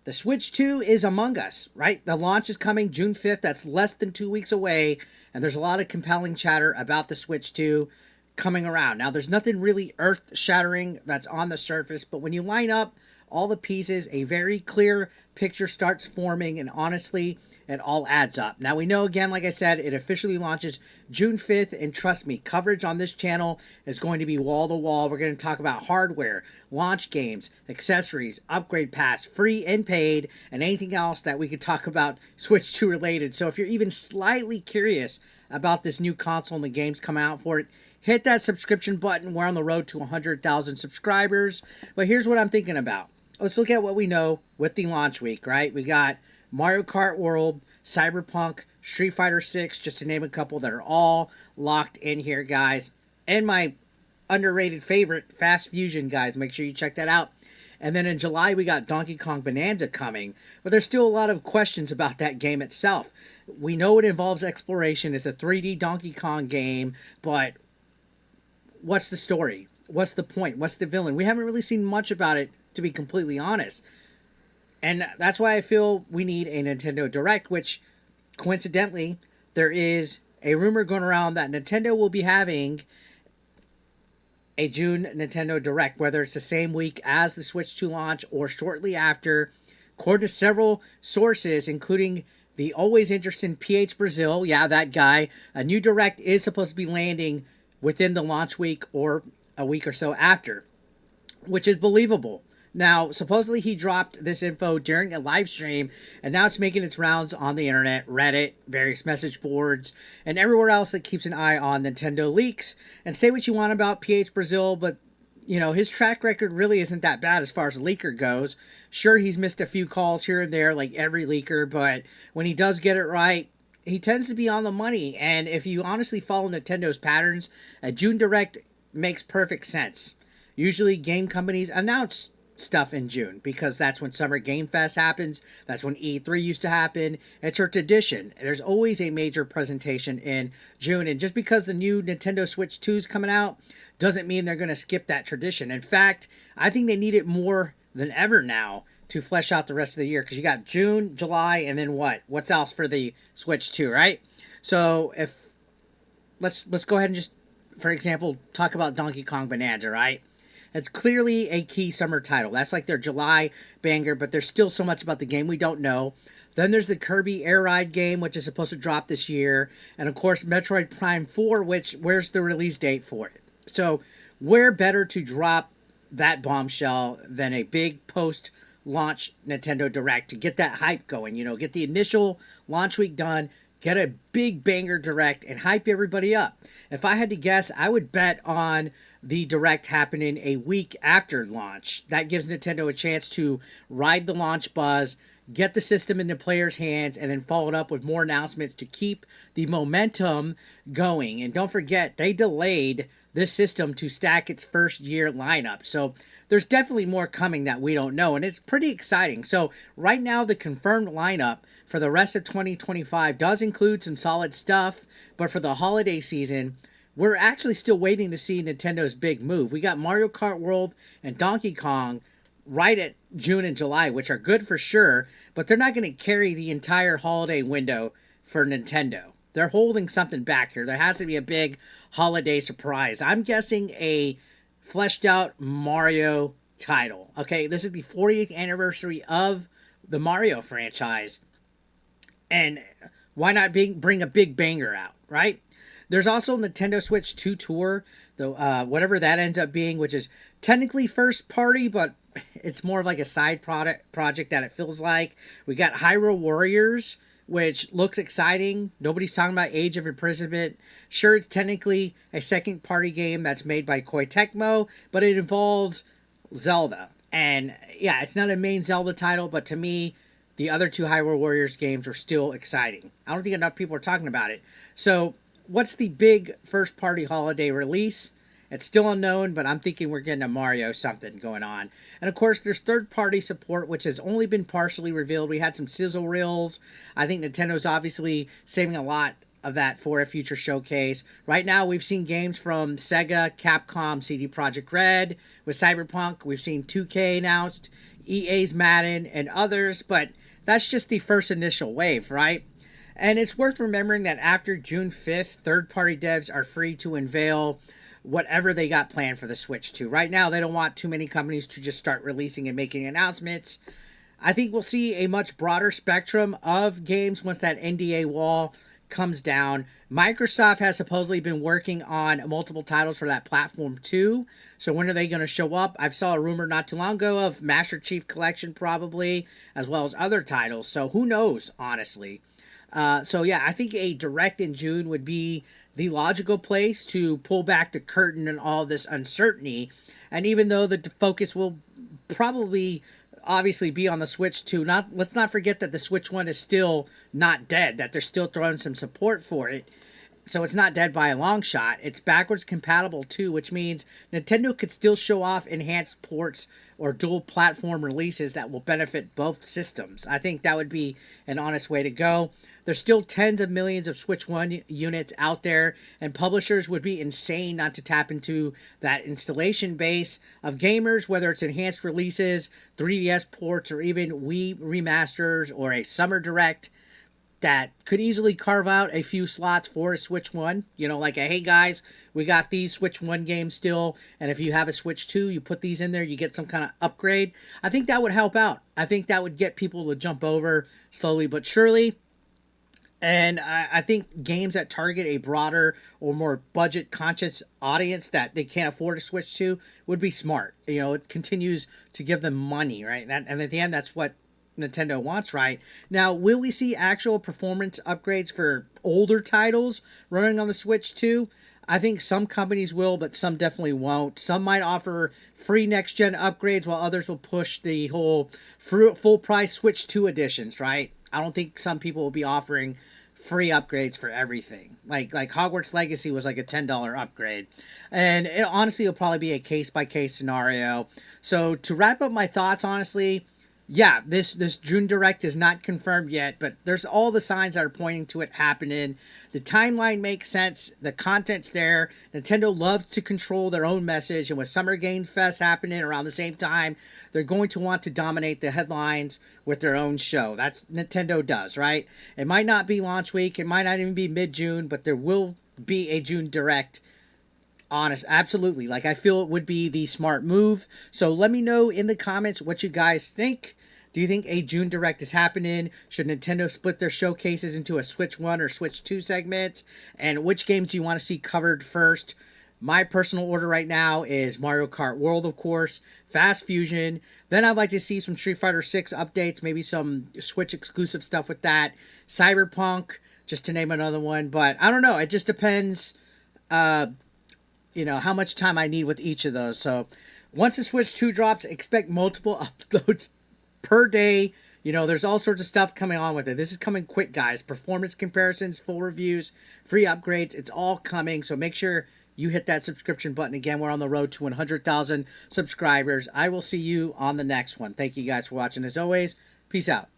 The Switch 2 is among us, right? The launch is coming June 5th. That's less than 2 weeks away. And there's a lot of compelling chatter about the Switch 2 coming around. Now, there's nothing really earth shattering that's on the surface, but when you line up all the pieces, a very clear picture starts forming, and honestly, it all adds up. Now, we know, again, like I said, it officially launches June 5th, and trust me, coverage on this channel is going to be wall to wall. We're going to talk about hardware, launch games, accessories, upgrade pass, free and paid, and anything else that we could talk about Switch 2 related. So if you're even slightly curious about this new console and the games coming out for it, hit that subscription button. We're on the road to 100,000 subscribers. But here's what I'm thinking about. Let's look at what we know with the launch week, right? We got Mario Kart World, Cyberpunk, Street Fighter 6, just to name a couple that are all locked in here, guys. And my underrated favorite, Fast Fusion, guys. Make sure you check that out. And then in July, we got Donkey Kong Bonanza coming. But there's still a lot of questions about that game itself. We know it involves exploration. It's a 3D Donkey Kong game, but what's the story? What's the point? What's the villain? We haven't really seen much about it, to be completely honest. And that's why I feel we need a Nintendo Direct, which, coincidentally, there is a rumor going around that Nintendo will be having a June Nintendo Direct, whether it's the same week as the Switch 2 launch or shortly after. According to several sources, including the always interesting PH Brazil, yeah, that guy, a new Direct is supposed to be landing within the launch week or a week or so after, which is believable. Now, supposedly he dropped this info during a live stream, and now it's making its rounds on the internet, Reddit, various message boards, and everywhere else that keeps an eye on Nintendo leaks. And say what you want about PH Brazil, but, you know, his track record really isn't that bad as far as a leaker goes. Sure, he's missed a few calls here and there, like every leaker, but when he does get it right, he tends to be on the money. And if you honestly follow Nintendo's patterns, a June Direct makes perfect sense. Usually game companies announce stuff in June because that's when Summer Game Fest happens. That's when E3 used to happen. It's a tradition. There's always a major presentation in June. And just because the new Nintendo Switch 2 is coming out doesn't mean they're going to skip that tradition. In fact, I think they need it more than ever now to flesh out the rest of the year, because you got June, July, and then what? What's else for the Switch 2, right? So if let's go ahead and just, for example, talk about Donkey Kong Bonanza, right? It's clearly a key summer title. That's like their July banger, but there's still so much about the game we don't know. Then there's the Kirby Air Ride game, which is supposed to drop this year. And of course, Metroid Prime 4, which, where's the release date for it? So where better to drop that bombshell than a big post-launch Nintendo Direct to get that hype going? You know, get the initial launch week done, get a big banger Direct, and hype everybody up. If I had to guess, I would bet on the Direct happening a week after launch. That gives Nintendo a chance to ride the launch buzz, get the system into players' hands, and then follow it up with more announcements to keep the momentum going. And don't forget, they delayed this system to stack its first year lineup. So there's definitely more coming that we don't know, and it's pretty exciting. So right now, the confirmed lineup for the rest of 2025 does include some solid stuff, but for the holiday season, we're actually still waiting to see Nintendo's big move. We got Mario Kart World and Donkey Kong right at June and July, which are good for sure, but they're not going to carry the entire holiday window for Nintendo. They're holding something back here. There has to be a big holiday surprise. I'm guessing a fleshed out Mario title. Okay, this is the 40th anniversary of the Mario franchise, and why not bring a big banger out, right? There's also Nintendo Switch 2 Tour, whatever that ends up being, which is technically first party, but it's more of like a side project that it feels like. We got Hyrule Warriors, which looks exciting. Nobody's talking about Age of Imprisonment. Sure, it's technically a second party game that's made by Koei Tecmo, but it involves Zelda. And yeah, it's not a main Zelda title, but to me, the other two Hyrule Warriors games are still exciting. I don't think enough people are talking about it. So what's the big first-party holiday release? It's still unknown, but I'm thinking we're getting a Mario something going on. And of course, there's third-party support, which has only been partially revealed. We had some sizzle reels. I think Nintendo's obviously saving a lot of that for a future showcase. Right now, we've seen games from Sega, Capcom, CD Projekt Red. With Cyberpunk, we've seen 2K announced. EA's Madden, and others, but that's just the first initial wave, right? And it's worth remembering that after June 5th, third party devs are free to unveil whatever they got planned for the Switch 2. Right now, they don't want too many companies to just start releasing and making announcements. I think we'll see a much broader spectrum of games once that NDA wall comes down. Microsoft has supposedly been working on multiple titles for that platform too. So when are they going to show up? I saw a rumor not too long ago of Master Chief Collection probably, as well as other titles. So who knows, honestly. So yeah, I think a direct in June would be the logical place to pull back the curtain and all this uncertainty. And even though the focus will probably obviously be on the Switch 2, let's not forget that the Switch 1 is still not dead, that they're still throwing some support for it. So it's not dead by a long shot. It's backwards compatible too, which means Nintendo could still show off enhanced ports or dual platform releases that will benefit both systems. I think that would be an honest way to go. There's still tens of millions of Switch 1 units out there, and publishers would be insane not to tap into that installation base of gamers, whether it's enhanced releases, 3DS ports, or even Wii remasters or a Summer Direct that could easily carve out a few slots for a Switch 1. You know, like, hey guys, we got these Switch 1 games still, and if you have a Switch 2, you put these in there, you get some kind of upgrade. I think that would help out. I think that would get people to jump over slowly but surely. And I think games that target a broader or more budget-conscious audience that they can't afford to switch to would be smart. You know, it continues to give them money, right? And at the end, that's what Nintendo wants, right? Now, will we see actual performance upgrades for older titles running on the Switch 2? I think some companies will, but some definitely won't. Some might offer free next-gen upgrades, while others will push the whole full-price Switch 2 editions, right? I don't think some people will be offering free upgrades for everything. Like Hogwarts Legacy was like a $10 upgrade. And it honestly will probably be a case-by-case scenario. So to wrap up my thoughts, honestly, yeah, this June Direct is not confirmed yet, but there's all the signs that are pointing to it happening. The timeline makes sense. The content's there. Nintendo loves to control their own message, and with Summer Game Fest happening around the same time, they're going to want to dominate the headlines with their own show. That's Nintendo does, right? It might not be launch week. It might not even be mid-June, but there will be a June Direct. Honest, absolutely. Like, I feel it would be the smart move. So let me know in the comments what you guys think. Do you think a June Direct is happening? Should Nintendo split their showcases into a Switch 1 or Switch 2 segments? And which games do you want to see covered first? My personal order right now is Mario Kart World, of course, Fast Fusion. Then I'd like to see some Street Fighter 6 updates, maybe some Switch exclusive stuff with that. Cyberpunk, just to name another one. But I don't know. It just depends, you know, how much time I need with each of those. So once the Switch 2 drops, expect multiple uploads per day. You know, there's all sorts of stuff coming on with it. This is coming quick, guys. Performance comparisons, full reviews, free upgrades. It's all coming. So make sure you hit that subscription button. Again, we're on the road to 100,000 subscribers. I will see you on the next one. Thank you guys for watching. As always, peace out.